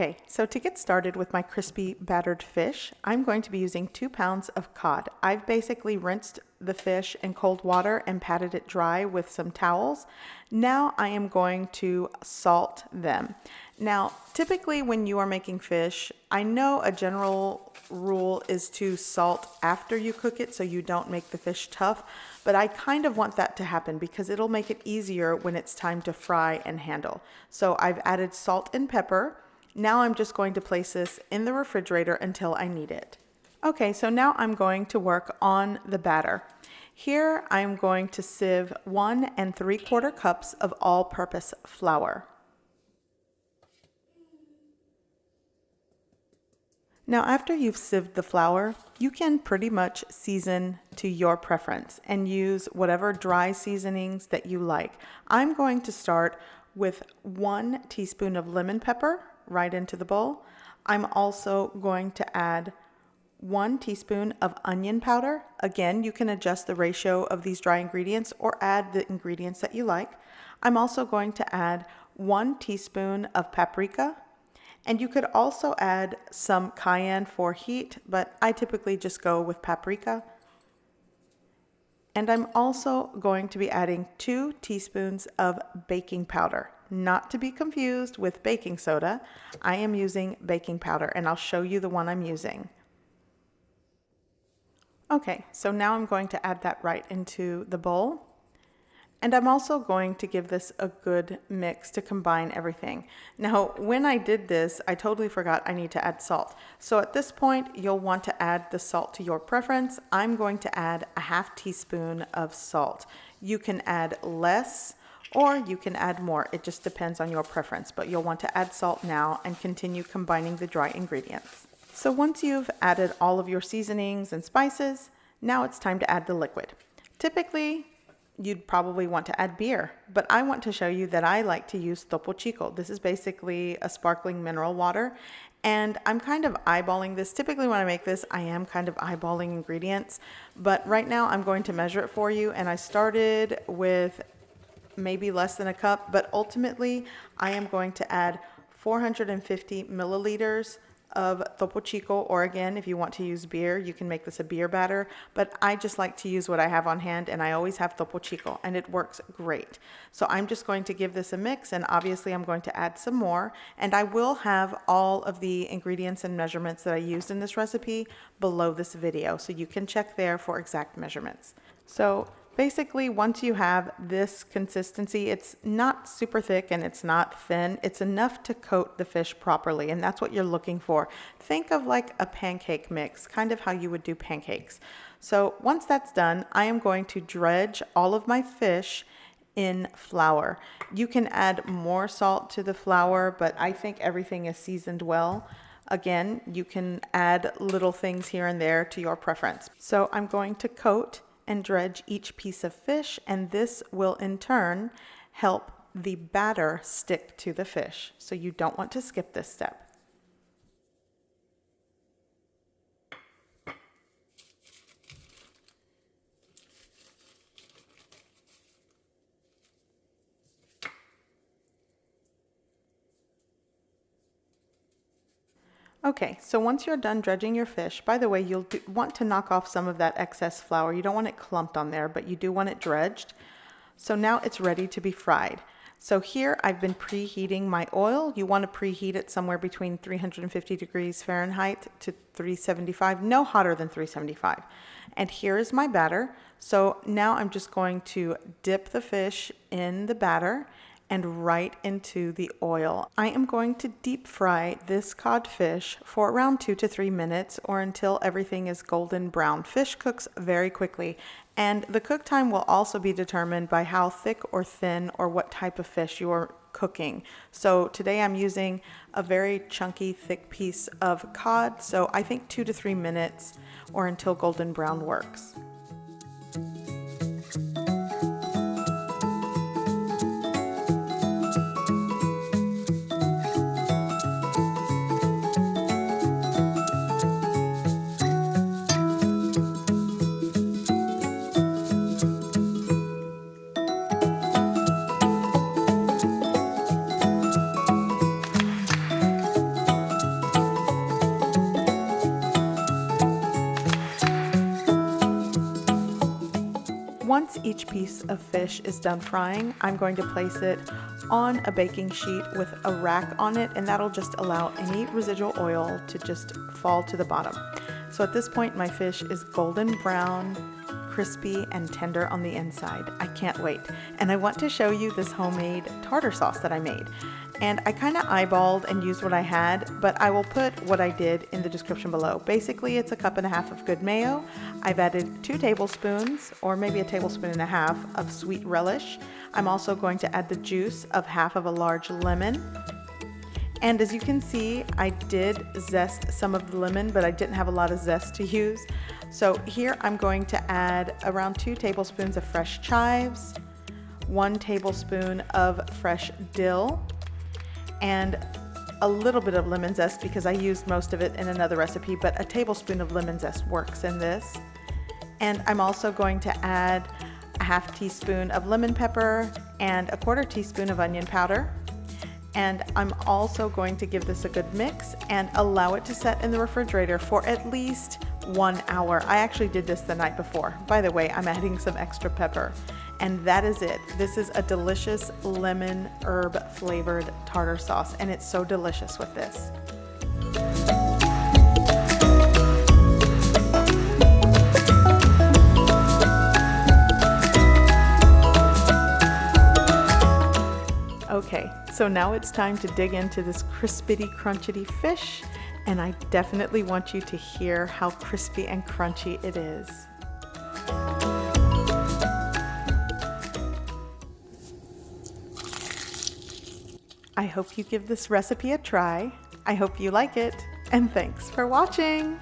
Okay, so to get started with my crispy battered fish, I'm going to be using 2 pounds of cod. I've basically rinsed the fish in cold water and patted it dry with some towels. Now I am going to salt them. Now, typically when you are making fish, I know a general rule is to salt after you cook it so you don't make the fish tough, but I kind of want that to happen because it'll make it easier when it's time to fry and handle. So I've added salt and pepper. Now I'm just going to place this in the refrigerator until I need it. Okay, so now I'm going to work on the batter. Here I'm going to sieve 1 3/4 cups of all-purpose flour. Now after you've sieved the flour, you can pretty much season to your preference and use whatever dry seasonings that you like. I'm going to start with 1 teaspoon of lemon pepper right into the bowl. I'm also going to add 1 teaspoon of onion powder. Again, you can adjust the ratio of these dry ingredients or add the ingredients that you like. I'm also going to add 1 teaspoon of paprika. And you could also add some cayenne for heat, but I typically just go with paprika. And I'm also going to be adding 2 teaspoons of baking powder, not to be confused with baking soda. I am using baking powder, and I'll show you the one I'm using. Okay, so now I'm going to add that right into the bowl. And I'm also going to give this a good mix to combine everything. Now, when I did this, I totally forgot I need to add salt. So at this point, you'll want to add the salt to your preference. I'm going to add a 1/2 teaspoon of salt. You can add less or you can add more. It just depends on your preference, but you'll want to add salt now and continue combining the dry ingredients. So once you've added all of your seasonings and spices, now it's time to add the liquid. Typically, you'd probably want to add beer, but I want to show you that I like to use Topo Chico. This is basically a sparkling mineral water, and I'm kind of eyeballing this. Typically when I make this, I am kind of eyeballing ingredients, but right now I'm going to measure it for you, and I started with maybe less than a cup, but ultimately I am going to add 450 milliliters of Topo Chico, or again, if you want to use beer, you can make this a beer batter, but I just like to use what I have on hand, and I always have Topo Chico, and it works great. So I'm just going to give this a mix, and obviously I'm going to add some more, and I will have all of the ingredients and measurements that I used in this recipe below this video, so you can check there for exact measurements. So basically, once you have this consistency, it's not super thick and it's not thin. It's enough to coat the fish properly, and that's what you're looking for. Think of like a pancake mix, kind of how you would do pancakes. So once that's done, I am going to dredge all of my fish in flour. You can add more salt to the flour, but I think everything is seasoned well. Again, you can add little things here and there to your preference. So I'm going to coat and dredge each piece of fish, and this will in turn help the batter stick to the fish. So you don't want to skip this step. Okay, so once you're done dredging your fish, by the way, you'll want to knock off some of that excess flour. You don't want it clumped on there, but you do want it dredged. So now it's ready to be fried. So here I've been preheating my oil. You want to preheat it somewhere between 350 degrees Fahrenheit to 375, no hotter than 375. And here is my batter. So now I'm just going to dip the fish in the batter and right into the oil. I am going to deep fry this cod fish for around 2 to 3 minutes or until everything is golden brown. Fish cooks very quickly, and the cook time will also be determined by how thick or thin or what type of fish you are cooking. So today I'm using a very chunky, thick piece of cod, so I think 2 to 3 minutes or until golden brown works. once each piece of fish is done frying, I'm going to place it on a baking sheet with a rack on it, and that'll just allow any residual oil to just fall to the bottom. So at this point, my fish is golden brown, crispy, and tender on the inside. I can't wait. And I want to show you this homemade tartar sauce that I made. And I kind of eyeballed and used what I had, but I will put what I did in the description below. Basically, it's 1.5 cups of good mayo. I've added 2 tablespoons, or maybe 1.5 tablespoons of sweet relish. I'm also going to add the juice of half of a large lemon. And as you can see, I did zest some of the lemon, but I didn't have a lot of zest to use. So here I'm going to add around 2 tablespoons of fresh chives, 1 tablespoon of fresh dill, and a little bit of lemon zest because I used most of it in another recipe, but a tablespoon of lemon zest works in this. And I'm also going to add a 1/2 teaspoon of lemon pepper and a 1/4 teaspoon of onion powder. And I'm also going to give this a good mix and allow it to set in the refrigerator for at least 1 hour. I actually did this the night before. By the way, I'm adding some extra pepper. And that is it. This is a delicious lemon herb flavored tartar sauce, and it's so delicious with this. Okay, so now it's time to dig into this crispity crunchity fish, and I definitely want you to hear how crispy and crunchy it is. I hope you give this recipe a try. I hope you like it, and thanks for watching.